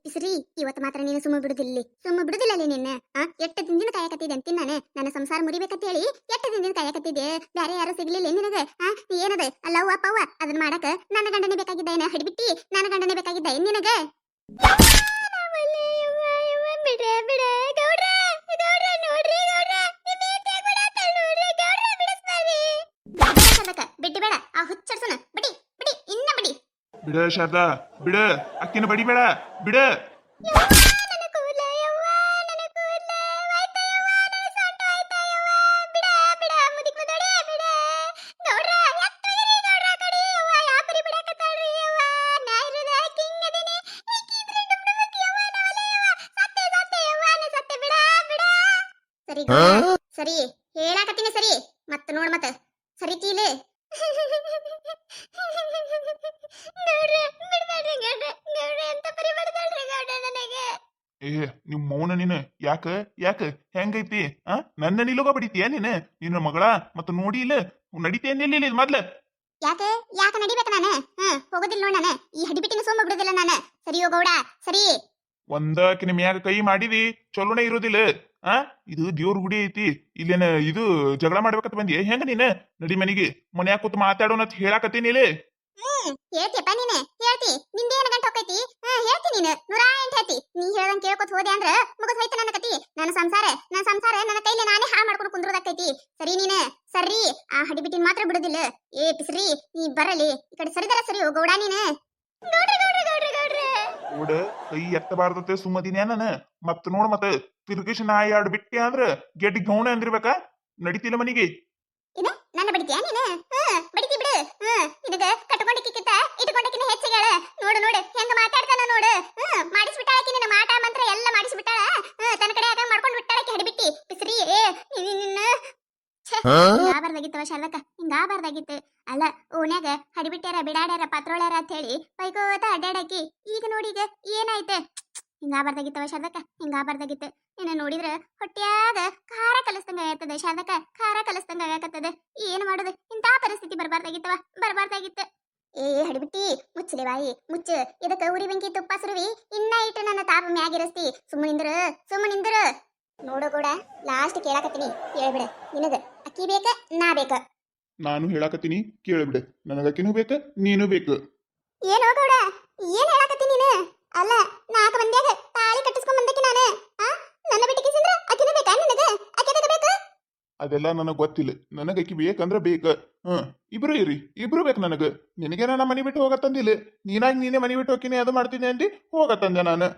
ಪಿಸ್ರಿ ಇವತ್ತು ಮಾತ್ರ ನೀನು ಸುಮ್ಮ ಬಿಡುದಿಲ್ಲ ನಿನ್ನ ಎಟ್ಟು ದಿನ ಕಾಯಕತ್ತಿದೆ ಅಂತೀನಿ ನನ್ನ ಸಂಸಾರ ಮುರಿಬೇಕಂತ ಹೇಳಿ ಎಟ್ಟು ದಿನ ಕಾಯಕತ್ತಿದ್ದೆ ಬೇರೆ ಯಾರು ಸಿಗ್ಲಿಲ್ಲ ನಿನಗ ಏನದ ಅಲ್ಲವ್ವ ಪವ್ವ ಅದನ್ನ ಮಾಡಕ ನನ್ನ ಗಂಡನೇ ಬೇಕಾಗಿದ್ದ ಏನ ಹಿಡಿಬಿಟ್ಟಿ ನನ್ನ ಗಂಡನೇ ಬೇಕಾಗಿದ್ದ ನಿನಗ ಬಿಟ್ಟು ಬೇಡ ಆ ಹುಚ್ಚರ್ಸನ ಬಿಡಿ ಬಿಡಿ ಇನ್ನ ಬಿಡಿ ಬಿಡ ಶಾರದಾ ಬಿಡ ಅಕ್ಕಿನ ಬಡಿಬೇಡ ಬಿಡ ಸರಿ ಹೇಳಾಕತ್ತೀನಿ ಸರಿ ಮತ್ತ ನೋಡ್ ಮತ್ತ ಸರಿತೀಲೆ ಏ ನಿಮ್ ಮೌನ ನೀನು ಯಾಕ ಯಾಕ ಹೆಂಗೈತಿ ನನ್ನ ನಿಲುಗ ಬಡಿತೀಯ ನಿನ್ನ ಮಗಳ ಮತ್ತ ನೋಡಿ ಇಲ್ಲ ನಡಿತೇನಿಲ್ಲ ಮೊದ್ಲ ಯಾಕೆ ಯಾಕೆ ನಡಿಬೇಕ ನಾನು ಹೋಗೋದಿಲ್ಲ ನೋಡ್ ನಾನು ಈ ಹಡಿಬಿಟ್ಟಿನ ಸೋಮ ಬಿಡುದಿಲ್ಲ ನಾನು ಸರಿಯೋ ಗೌಡ ಸರಿ ಒಂದಕಿನ ಮ್ಯಾಗ ಕೈ ಮಾಡಿದಿ ಚಲೋನೇ ಇರೋದಿಲ್ಲ ಇದು ದೇವ್ರ ಗುಡಿ ಐತಿ ಇಲ್ಲೇನ ಇದು ಜಗಳ ಮಾಡ್ಬೇಕಂತ ಬಂದಿ ಹೆಂಗ ನೀನ್ ನಡಿ ಮನಿಗೆ ಮನ್ಯಾಗ ಕೂತ್ ಮಾತಾಡೋಣ ಅಂತ ಹೇಳಾಕತ್ತೀನಿ ಇಲ್ಲಿ ಹೇಳ್ತಿಯಪ್ಪ ನೀನೆ ಹೇಳ್ತಿ ನಿಂದೇನ ಗಂಟ ಹೋಗೈತಿ ಹೇಳ್ತಿ ನೀನು 108 ಹೇಳ್ತಿ ನೀ ಹೇಳ್ದಂಗ್ ಕೇಳ್ಕೊತ ಹೋದೆ ಅಂದ್ರ ಮುಗದ್ ಹೋಯ್ತು ನನ್ನ ಕತಿ ನನ್ನ ಸಂಸಾರ ನನ್ನ ಕೈಲಿ ನಾನೇ ಹಾಳು ಮಾಡ್ಕೊಂಡು ಕುಂದ್ರದಾಕೈತಿ ಸರಿ ನೀನೆ ಸರಿ ಆ ಹಡಿಬಿಟ್ಟಿನ ಮಾತ್ರ ಬಿಡುದಿಲ್ಲ ಏ ಪಿಸ್ರಿ ನೀ ಬರಲಿ ಈ ಕಡೆ ಸರಿದರ ಸರಿ ಓ ಗೌಡ ನೀನೆ ನೋಡ ಕೈ ಎತ್ತಬಾರ್ದತೆ ಸುಮ್ಮದಿನ ನಾನು ಮತ್ ನೋಡ್ ಮತ್ತ ತಿರ್ಗಿಸಿ ನಾ ಎರಡು ಬಿಟ್ಟೆ ಅಂದ್ರ ಗೆಡ್ಡಿ ಗೌಣ ಅಂದಿರ್ಬೇಕಾ ನಡಿತಿಲ್ಲ ಮನಿಗೆ ನನ್ನ ಬಡಿತೀಯ ನೀನು ಬಡಿತಿ ಬಿಡು ನಿನಗ ಕಟ್ಕೊಂಡಿಕ್ಕಿಂತ ಇಟ್ಕೊಂಡಕ್ಕಿನ ಹೆಚ್ಚಿಗೆ ಹೇಳ ನೋಡು ಹೆಂಗ ಮಾತಾಡ್ತಾನ ನೋಡು ಮಾಡಿಸ್ಬಿಟ್ಟಾಳಕಿ ನಿನ್ನ ಮಾಟ ಮಂತ್ರ ಎಲ್ಲ ಮಾಡಿಸ್ಬಿಟ್ಟಾಳ ತನ್ನ ಕಡೆ ಆಗ ಮಾಡ್ಕೊಂಡು ಬಿಟ್ಟಾಳಕಿ ಹಡಿಬಿಟ್ಟಿ ಪಿಸ್ರಿ ನಿನ್ನ ಹಿಂಗಾಬಾರ್ದಾಗಿತ್ತವ ಶಾರದಕ್ಕ ಹಿಂಗಾಬಾರ್ದಾಗಿತ್ತು ಅಲ್ಲ ಓನ್ಯಾಗ ಹಡಿಬಿಟ್ಯಾರ ಬಿಡಾಡ್ಯಾರ ಪಾತ್ರೋಳ್ಯಾರ ಅಂತ ಹೇಳಿ ಪೈಕೋತ ಅಡ್ಡಾಡಕಿ ಈಗ ನೋಡೀಗ ಏನಾಯ್ತೆ ಹಿಂಗಾಬಾರ್ದಾಗಿತ್ತವ ಶಾರದಕ್ಕ ಹಿಂಗಾಬಾರ್ದಾಗಿತ್ತು ನಿನ್ನ ನೋಡಿದ್ರ ಹೊಟ್ಯಾಗ ಖಾರ ಕಲಿಸ್ದಂಗ ಆಗತ್ತದ ಶಾರದಕ್ಕ ಖಾರ ಕಲಿಸ್ದಂಗ ಆಗತ್ತದ ಏನ್ ಮಾಡುದು ಇಂತ ಪರಿಸ್ಥಿತಿ ಬರ್ಬಾರ್ದಾಗಿತ್ತು ಏ ಹಡಿಬಿಟ್ಟಿ ಮುಚ್ಚಲೆ ಬಾಯಿ ಮುಚ್ಚು ಇದಕ್ಕ ಉರಿ ಬೆಂಕಿ ತುಪ್ಪ ಸುರುವಿ ಇನ್ನ ಇಟ್ಟು ನನ್ನ ತಾಪ ಮ್ಯಾಗಿರಸ್ತಿ ಸುಮ್ಮನಿಂದ್ರ ನೋಡು ಕೂಡ ಲಾಸ್ಟ್ ಕೇಳಾಕತ್ತೀನಿ ಹೇಳ್ಬಿಡ ನಿನಗ ಅಕ್ಕಿ ಬೇಕ ನಾ ಬೇಕ ನಾನು ಹೇಳಾಕತ್ತೀನಿ ಕೇಳ್ಬಿಡ ನನಗಕ್ಕಿನೂ ಬೇಕ ನೀನು ಬೇಕು ಏನೋ ಗೌಡ ಏನ್ ಹೇಳಾಕತ್ತೀನಿ ನೀನು ಅಲ್ಲ 4 ಮಂದಿಯಾಗ ತಾಳಿ ಕಟ್ಟಿಸ್ಕೊಂಡ್ ಬಂದಕ್ಕೆ ನಾನು ನನ್ನ ಬಿಟ್ಟು ಕಿಸಿಂದ್ರ ಅಕ್ಕಿನ ಬೇಕಾ ನಿನಗ ಅಕ್ಕಿನ ಬೇಕು ಅದೆಲ್ಲ ನನಗ್ ಗೊತ್ತಿಲ್ಲ ನನಗ ಅಕ್ಕಿ ಬೇಕಂದ್ರ ಬೇಕ ಇಬ್ರು ಇರಿ ಇಬ್ರು ಬೇಕು ನನಗ ನಿನಗೆ ನನ್ನ ಮನಿ ಬಿಟ್ಟು ಹೋಗತ್ತಂದಿಲ್ಲ ನೀನೇ ಮನಿ ಬಿಟ್ಟು ಹೋಗ್ತೀನಿ ಅದು ಮಾಡ್ತೀನಿ ಅಂದಿ ಹೋಗತ್ತಂದೆ ನಾನು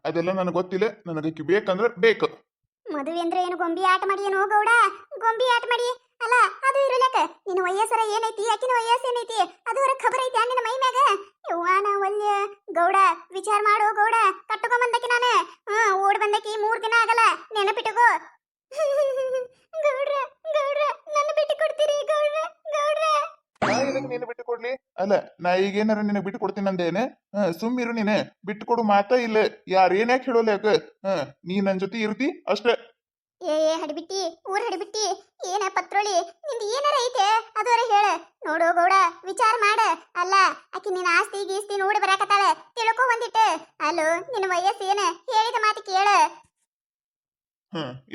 ಅದೆಲ್ಲ ನನಗ್ ಗೊತ್ತಿಲ್ಲ ನನಗಕ್ಕಿ ಬೇಕಂದ್ರ ಬೇಕು ಮದುವೆ ಅಂದ್ರೆ ಏನು ಗೊಂಬಿ ಆಟ ಮಾಡಿ ಏನೋ ಗೌಡ ಗೊಂಬಿ ಆಟ ಮಾಡಿ ಅಲ್ಲ ಅದು ಇರಲಕ ನಿನ್ನ ವಯಸ್ಸರ ಏನೈತಿ ಅಕ್ಕಿನ ವಯಸ್ಸು ಏನೈತಿ ಅದು ಹೊರ ಖಬರ್ ಐತಿ ನಿನ್ನ ಮೈ ಮ್ಯಾಗ ಯವ್ವಾನ ಒಲ್ಯ ಗೌಡ ವಿಚಾರ ಮಾಡು ಗೌಡ ಕಟ್ಟಕೊಂಡ್ ಬಂದಕಿ ನಾನು ಓಡ್ ಬಂದಕಿ 3 ದಿನ ಆಗಲ್ಲ ನೆನಪಿಟ್ಟುಕೋ ಗೌಡ್ರ ನನ್ನ ಬಿಟ್ಟು ಕೊಡ್ತೀರಿ ಗೌಡ್ರ ನೀನು ಬಿಟ್ಟು ಕೊಡ್ಲಿ ಅಲ್ಲ ನಾ ಈಗೇನಾರ ನಿನಗೆ ಬಿಟ್ಟು ಕೊಡ್ತೀನಿ ಅಂದೇನೆ ಸುಮ್ಮಿರು ನೀನೆ ಬಿಟ್ಟು ಕೊಡು ಮಾತಾ ಇಲ್ಲ ಯಾರೇನ್ಯಾಕ ಹೇಳೋಲ್ಲ ಯಾಕ ನೀ ನನ್ ಜೊತೆ ಇರ್ತಿ ಅಷ್ಟೇ ಏ ಹಡಿಬಿಟ್ಟಿ ಊರ್ ಹಡಿಬಿಟ್ಟಿ ಏನ ಪತ್ರೋಳಿ ನಿಂದ ಏನಾರ ಐತೆ ಅದವರ ಹೇಳ ನೋಡು ಗೌಡ ವಿಚಾರ ಮಾಡ ಅಲ್ಲ ಆಕಿ ನಿನ್ನ ಆಸ್ತಿ ಗೀಸ್ತಿ ನೋಡಿ ಬರಾಕತ್ತಾಳ ತಿಳ್ಕೊ ಒಂದಿಟ್ಟು ಅಲ್ಲೋ ನಿನ್ನ ವಯಸ್ಸು ಏನ ಹೇಳಿದ ಮಾತು ಕೇಳ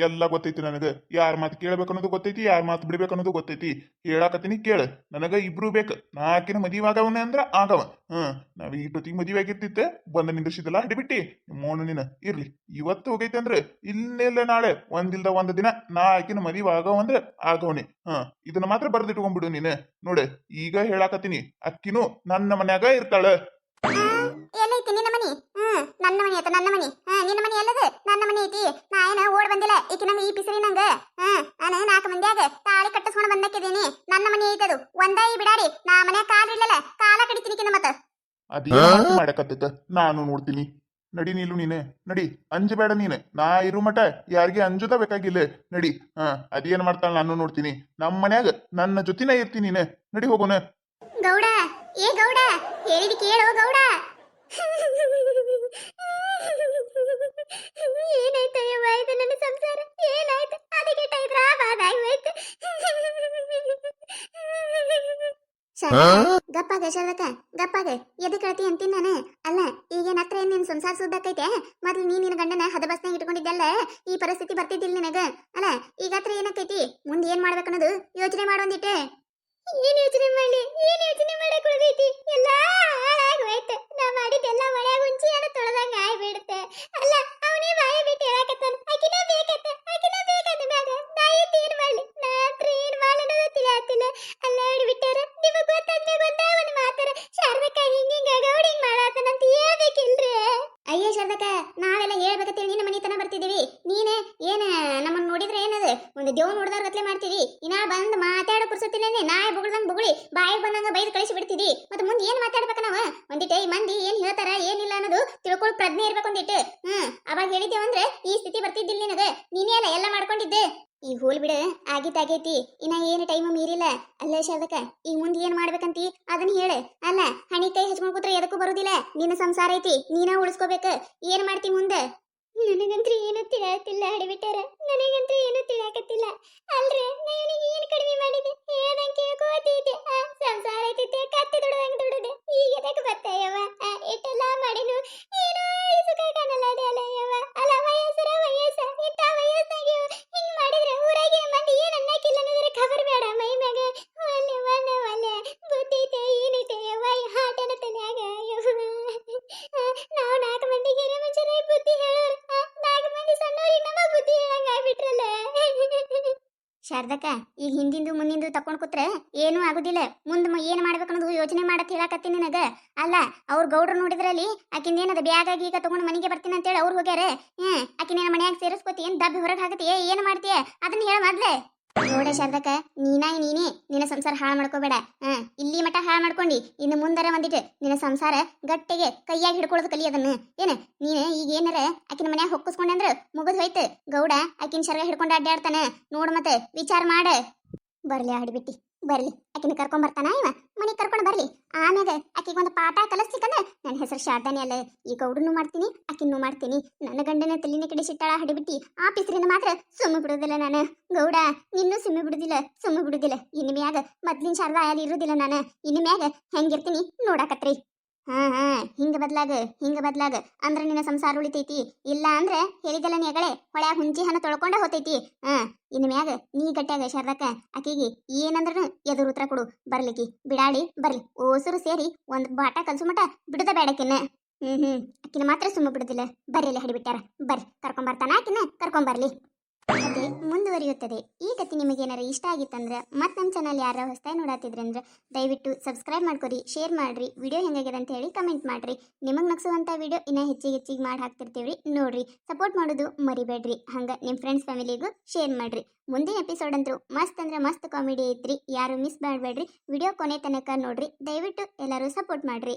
ಎಲ್ಲ ಗೊತ್ತೈತಿ ನನಗ ಯಾರ ಮಾತು ಕೇಳ್ಬೇಕನ್ನೋದು ಗೊತ್ತೈತಿ ಯಾರ ಮಾತು ಬಿಡ್ಬೇಕನ್ನೋದು ಗೊತ್ತೈತಿ ಹೇಳಾಕತ್ತೀನಿ ಕೇಳ ನನಗ ಇಬ್ರು ಬೇಕು ನಾಕಿನ ಮದುವೆ ಆಗವನ ಅಂದ್ರ ಆಗವ ನಾವ್ ಈ ಟೊತ್ತಿಗೆ ಮದುವೆ ಆಗಿರ್ತಿತ್ತೆ ಬಂದ ನಿಂದಿರ್ಸಿದಲ್ಲ ಹಿಡಿಬಿಟ್ಟಿ ಮೋನು ನೀನ ಇರ್ಲಿ ಇವತ್ತು ಹೋಗೈತೆ ಅಂದ್ರೆ ಇನ್ನೆಲ್ಲ ನಾಳೆ ಒಂದಿಲ್ದ ಒಂದ್ ದಿನ ನಾ ಆಕಿನ ಮದುವೆ ಆಗವಂದ್ರೆ ಆಗವನಿ ಇದನ್ನ ಮಾತ್ರ ಬರ್ದಿಟ್ಕೊಂಡ್ಬಿಡು ನೀನು ನೋಡೆ ಈಗ ಹೇಳಾಕತ್ತೀನಿ ಅಕ್ಕಿನೂ ನನ್ನ ಮನ್ಯಾಗ ಇರ್ತಾಳ ಎಲ್ಲೈತಿ ನಿನ್ನ ಮನಿ ನನ್ನ ಮನಿ ಆತ ನನ್ನ ಮನಿ ನಿನ್ನ ಮನಿ ಎಲ್ಲದ ನನ್ನ ಮನಿ ಐತಿ ನಾ ಏನ ಓಡ್ ಬಂದಿಲ್ಲ ಈಕಿ ನಂಗ ಈ ಪಿಸರಿ ನಂಗ ನಾನು 4 ಮಂದಿಯಾಗ ತಾಳಿ ಕಟ್ಟಿಸ್ಕೊಂಡು ಬಂದಕ್ಕಿದೀನಿ ನನ್ನ ಮನಿ ಐತದು ಒಂದೈ ಬಿಡಾಡಿ ನಾ ಮನ್ಯಾಗ ಕಾಲಿಡ್ಲಲ್ಲ ಕಾಲ ಕಡಿತೀನಿ ಕಿನ್ನ ಮತ್ತ ಅದೇನ ಮಾಡಕತ್ತೈತ ನಾನು ನೋಡ್ತೀನಿ ನಡಿ ನೀಲು ನೀನೆ ನಡಿ ಅಂಜಬೇಡ ನೀನು ನಾ ಇರು ಮಟ ಯಾರಿಗೆ ಅಂಜುದ ಬೇಕಾಗಿಲ್ಲ ನಡಿ ಅದೇನ್ ಮಾಡ್ತಾಳ ನಾನು ನೋಡ್ತೀನಿ ನಮ್ಮ ಮನ್ಯಾಗ ನನ್ನ ಜೊತಿನ ಇರ್ತೀನಿ ನೀನೆ ನಡಿ ಹೋಗೋಣ ಗೌಡ ಏ ಗೌಡ ಹೇಳಿದ ಕೇಳೋ ಗೌಡ ಏನಾಯ್ತು ನನ್ನ ಸಂಸಾರ ಏನಾಯ್ತು ಅದಕ್ಕೆ ಗಪ್ಪಾಗ ಶಾರದಕ್ಕ ಗಪ್ಪಾಗ ಎದಕ್ ಹೇಳ್ತಿ ಅಂತೀನಿ ನಾನು ಅಲ್ಲ ಈಗೇನ್ ಹತ್ರ ಏನ್ ನಿನ್ ಸಂಸಾರ ಸುದ್ದಾಕೈತೆ ಮೊದ್ಲು ನಿನ್ನ ಗಂಡನ ಹದಬಸ್ನಾಗ ಇಟ್ಕೊಂಡಿದ್ದಲ್ಲ ಈ ಪರಿಸ್ಥಿತಿ ಬರ್ತಿದ್ದಿಲ್ಲ ನಿನಗ ಅಲ್ಲ ಈಗಾತ್ರ ಏನಕ್ಕೈತಿ ಮುಂದೆ ಏನ್ ಮಾಡ್ಬೇಕನ್ನೋದು ಯೋಚನೆ ಮಾಡೊಂದಿಟ್ಟೆ ಏನ್ ಯೋಚನೆ ಮಾಡಕ್ ಉಳಿದೈತಿ ಎಲ್ಲಾ ಹಾಳಾಗಿ ಹೋಯ್ತು ನಾ ಮಾಡಿದ್ದೆಲ್ಲ ಮಳ್ಯಾಗ ಹುಂಚಿ ಅನ್ನ ತೊಳೆದಂಗ ಆಗ್ಬಿಡುತ್ತೆ ಅಲ್ಲ ಅವನೇ ಬಾಯ ಬಿಟ್ಟು ಹೇಳಕತ್ತಾನ ಆಕಿನ ಬೇಕಂತ ಮ್ಯಾಗ ನಾ ಏನ್ ಮಾಡ್ಲಿ ನಾ ಹತ್ರ ಏನ್ ಮಾಡೋದು ತಿಳಿಯಾತಿಲ್ಲ ಅಲ್ಲ ಹಿಡಿಬಿಟ್ಟಾರ ನಿಮಗ್ ಗೊತ್ತಾದ್ಮೇಲೆ ಒಂದೇ ಒಂದು ಮಾತಾರ ಶಾರದಕ್ಕ ಹಿಂಗ ಗೌಡಿ ಮಾಡಾತನಂತ ಹೇಳ್ಬೇಕಿಲ್ರಿ ಅಯ್ಯೋ ಶಾರದಕ್ಕ ನಾವೆಲ್ಲ ಹೇಳ್ಬೇಕಂತೇಳಿ ನಿನ್ನ ಮನಿತನ ಬರ್ತಿದೀವಿ ನೀನೇ ಏನ ನಮ್ಮನ್ನ ನೋಡಿದ್ರೆ ಏನದು ಒಂದು ದೇವ್ ನೋಡಿದವ್ರ ಗತ್ಲೆ ಮಾಡ್ತೀವಿ ಇನ್ನ ಬಂದ್ ಮಾತಾಡೋ ಪುರ್ಸತ್ತಿಲ್ಲೇನೆ ನಾಯಿ ಬುಗುಳ್ದಂಗ್ ಬುಗುಳಿ ಬಾಯಿಗೆ ಬಂದಂಗ ಬೈದು ಕಳಿಸಿ ಬಿಡ್ತಿದಿ ಮತ್ತೆ ಮುಂದೆ ಏನ್ ಮಾತಾಡ್ಬೇಕ ನಾವ ಒಂದಿಟ್ಟೆ ಈ ಮಂದಿ ಏನ್ ಹೇಳ್ತಾರ ಏನಿಲ್ಲ ಅನ್ನೋದು ತಿಳ್ಕೊಳ್ ಪ್ರಜ್ಞೆ ಇರ್ಬೇಕು ಒಂದಿಟ್ಟು ಅವಾಗ ಹೇಳಿದ್ದೇವಂದ್ರೆ ಈ ಸ್ಥಿತಿ ಬರ್ತಿದ್ದಿಲ್ಲ ನಿನಗ ನೀನೇ ಅಲ್ಲ ಎಲ್ಲ ಮಾಡ್ಕೊಂಡಿದ್ದೆ ಈ ಹೋಲ್ ಬಿಡ ಆಗಿದ್ದಾಗೈತಿ ಇನ್ನ ಏನು ಟೈಮ್ ಮೀರಿಲ್ಲ ಅಲ್ಲೇ ಶಾರದಕ್ಕ ಈಗ ಮುಂದೆ ಏನ್ ಮಾಡ್ಬೇಕಂತಿ ಅದನ್ನ ಹೇಳ ಅಲ್ಲ ಹಣಿ ಕೈ ಹಚ್ಕೊಂಡ್ ಕೂತ್ರೆ ಎದಕ್ಕೂ ಬರುದಿಲ್ಲ ನಿನ್ನ ಸಂಸಾರ ಐತಿ ನೀನ ಉಳಿಸ್ಕೋಬೇಕ ಏನ್ ಮಾಡ್ತಿ ಮುಂದೆ ನನಗಂತ್ರಿ ಏನು ತಿಳಿಯತ್ತಿಲ್ಲ ಹಿಡಿಬಿಟ್ಟಾರ ನನಗಂತ್ರಿ ಏನು ತಿಳಿಯಾಕತ್ತಿಲ್ಲ ಅಲ್ರಿ ನಾ ಇವನಿಗೆ ಏನು ಕಡಿಮೆ ಮಾಡಿದೆ ಹೇಳ್ದಂಗೆ ಕೇಳ್ಕೋತಿದ್ದೆ ಸಂಸಾರ ಐತಿದ್ದೆ ಕತ್ತಿ ದುಡ್ದಂಗೆ ದುಡಿದೆ ಈಗ ಎದಕ್ಕೆ ಬತ್ತಯ್ಯವ ಇಟ್ಟೆಲ್ಲ ಮಾಡಿನು ಏನೋ ಈ ಸುಖ ಕಾಣಲ್ಲ ಅಲ್ಲ ಅಲ್ಲ ವಯಸ್ಸ ಇಟ್ಟ ವಯಸ್ಸಾಗಿ ಹಿಂಗ್ ಮಾಡಿದ್ರೆ ಊರಾಗೆ ಮಂದಿ ಏನ್ ಅನ್ನಕ್ಕಿಲ್ಲ ಅನ್ನೋದ್ರ ಖಬರ್ ಬೇಡ ಮೈ ಮ್ಯಾಗ ಒಲ್ಲೆ ಬುದ್ಧಿ ಐತೆ ಏನೈತೆ ಯವ್ವ ಈ ಹಾಟನ ತನ್ಯಾಗ ನಾವು 4 ಮಂದಿಗೆ ಮುಂಚೆನೆ ಬುದ್ಧಿ ಹೇಳೋರು 4 ಮಂದಿ ಸಣ್ಣವ್ರಿಗೆ ನಮಗ ಬುದ್ಧಿ ಹೇಳಂಗ ಆಗ್ಬಿಟ್ರಲ್ಲ ಶಾರದಕ್ಕ ಈಗ ಹಿಂದಿಂದು ಮುಂದಿಂದು ತಕೊಂಡ್ ಕೂತ್ರೆ ಏನೂ ಆಗುದಿಲ್ಲ ಮುಂದ್ ಏನ್ ಮಾಡ್ಬೇಕನ್ನೋದು ಯೋಚನೆ ಮಾಡಕ್ ಹೇಳಾಕತ್ತೀನಿ ನಿನಗ ಅಲ್ಲ ಅವ್ರ ಗೌಡ್ರು ನೋಡಿದ್ರಲ್ಲಿ ಆಕಿಂದೇನದ ಬ್ಯಾಗ್ ಆಗಿ ಈಗ ತಗೊಂಡು ಮನೆಗೆ ಬರ್ತೀನಿ ಅಂತೇಳಿ ಅವ್ರು ಹೋಗ್ಯಾರ ಆಕಿನ ಮನ್ಯಾಗ ಸೇರಿಸ್ಕೋತಿ ಏನ್ ದಬ್ಬಿ ಹೊರಗೆ ಹಾಕತಿ ಏನ್ ಮಾಡ್ತೀಯ ಅದನ್ನ ಹೇಳ ಮೊದ್ಲೆ ನೋಡ ಶಾರದಕ್ಕ ನೀನೇ ನಿನ್ನ ಸಂಸಾರ ಹಾಳು ಮಾಡ್ಕೋಬೇಡ ಇಲ್ಲಿ ಮಠ ಹಾಳು ಮಾಡ್ಕೊಂಡಿ ಇನ್ನು ಮುಂದರ ಒಂದಿಟ್ಟು ನಿನ್ನ ಸಂಸಾರ ಗಟ್ಟಿಗೆ ಕೈಯಾಗಿ ಹಿಡ್ಕೊಳ್ಳೋದು ಕಲಿ ಅದನ್ನ ಏನ ನೀನು ಈಗ ಏನಾರ ಆಕಿನ ಮನ್ಯಾಗ ಹೊಕ್ಕಿಸ್ಕೊಂಡೆ ಅಂದ್ರ ಮುಗಿದ್ ಹೋಯ್ತು ಗೌಡ ಆಕಿನ ಶರ್ಗ ಹಿಡ್ಕೊಂಡು ಅಡ್ಡಾಡ್ತಾನ ನೋಡು ಮತ್ತೆ ವಿಚಾರ ಮಾಡ ಬರ್ಲಿ ಆಡ್ಬಿಟ್ಟಿ ಬರ್ಲಿ ಆಕಿನ ಕರ್ಕೊಂಡ್ ಬರ್ತಾನ ಇವ ಮನೆಗೆ ಕರ್ಕೊಂಡು ಬರ್ಲಿ ಆಮ್ಯಾಗ ಆಕಿಗೆ ಒಂದು ಪಾಠ ಕಲಿಸ್ತಿಕಂದ್ರೆ ನನ್ನ ಹೆಸರು ಶಾರದಾನಿ ಅಲ್ಲ ಈ ಗೌಡನ್ನು ಮಾಡ್ತೀನಿ ಆಕಿನ್ನೂ ಮಾಡ್ತೀನಿ ನನ್ನ ಗಂಡನ ತಲೆನೇ ಕೆಡಿಸಿಟ್ಟಾಳ ಹಡಿಬಿಟ್ಟಿ ಆ ಪಿಸ್ರಿನ ಮಾತ್ರ ಸುಮ್ಮ ಬಿಡುದಿಲ್ಲ ನಾನು ಗೌಡ ನಿನ್ನೂ ಸುಮ್ಮ ಬಿಡುದಿಲ್ಲ ಇನ್ನು ಮ್ಯಾಗ ಮೊದ್ಲಿನ ಶಾರದಾ ಅಲ್ಲಿ ಇರುದಿಲ್ಲ ನಾನು ಇನ್ನು ಮ್ಯಾಗ ಹೆಂಗಿರ್ತೀನಿ ನೋಡಾಕತ್ರಿ ಹಿಂಗ ಬದ್ಲಾಗ ಅಂದ್ರ ನಿನ್ನ ಸಂಸಾರ ಉಳಿತೈತಿ ಇಲ್ಲ ಅಂದ್ರೆ ಹೇಳಿದಲ್ಲ ನೀಗಳೇ ಹೊಳ್ಯಾಗ ಹುಂಚಿ ಹಣ ತೊಳ್ಕೊಂಡ ಹೋತೈತಿ ಇನ್ನು ಮ್ಯಾಗ ನೀ ಗಟ್ಟಾಗ ಶಾರದಕ್ಕ ಆಕಿಗೆ ಏನಂದ್ರೂ ಎದುರು ಉತ್ತರ ಕೊಡು ಬರ್ಲಿಕ್ಕಿ ಬಿಡಾಳಿ ಬರ್ಲಿ ಓಸರು ಸೇರಿ ಒಂದ್ ಬಾಟ ಕಲ್ಸು ಮಟ ಬಿಡುದ ಬೇಡಕಿನ್ನ ಆಕಿನ ಮಾತ್ರ ಸುಮ್ಮ ಬಿಡುದಿಲ್ಲ ಬರ್ರಿ ಹಡಿಬಿಟ್ಟಾರ ಬರ್ರಿ ಕರ್ಕೊಂಬರ್ತಾನ ಆಕಿನ ಕರ್ಕೊಂಬರ್ಲಿ ಕತೆ ಮುಂದುವರಿಯುತ್ತದೆ ಈ ಕತೆ ನಿಮಗೇನಾರ ಇಷ್ಟ ಆಗಿತ್ತಂದ್ರೆ ಮತ್ತೆ ನಮ್ಮ ಚಾನಲ್ ಯಾರ ಹೊಸದಾಗಿ ನೋಡತ್ತಿದ್ರಂದ್ರೆ ದಯವಿಟ್ಟು ಸಬ್ಸ್ಕ್ರೈಬ್ ಮಾಡ್ಕೊರಿ ಶೇರ್ ಮಾಡ್ರಿ ವಿಡಿಯೋ ಹೆಂಗಾಗಿದೆ ಅಂತ ಹೇಳಿ ಕಮೆಂಟ್ ಮಾಡ್ರಿ ನಿಮಗೆ ನಗಿಸುವಂಥ ವಿಡಿಯೋ ಇನ್ನೂ ಹೆಚ್ಚಿಗೆ ಮಾಡಿ ಹಾಕ್ತಿರ್ತೀವ್ರಿ ನೋಡ್ರಿ ಸಪೋರ್ಟ್ ಮಾಡೋದು ಮರಿಬೇಡ್ರಿ ಹಂಗೆ ನಿಮ್ಮ ಫ್ರೆಂಡ್ಸ್ ಫ್ಯಾಮಿಲಿಗೂ ಶೇರ್ ಮಾಡ್ರಿ ಮುಂದಿನ ಎಪಿಸೋಡ್ ಅಂತೂ ಮಸ್ತ್ ಅಂದ್ರೆ ಮಸ್ತ್ ಕಾಮಿಡಿ ಐತ್ರಿ ಯಾರು ಮಿಸ್ ಮಾಡಬೇಡ್ರಿ ವಿಡಿಯೋ ಕೊನೆ ತನಕ ನೋಡ್ರಿ ದಯವಿಟ್ಟು ಎಲ್ಲರೂ ಸಪೋರ್ಟ್ ಮಾಡ್ರಿ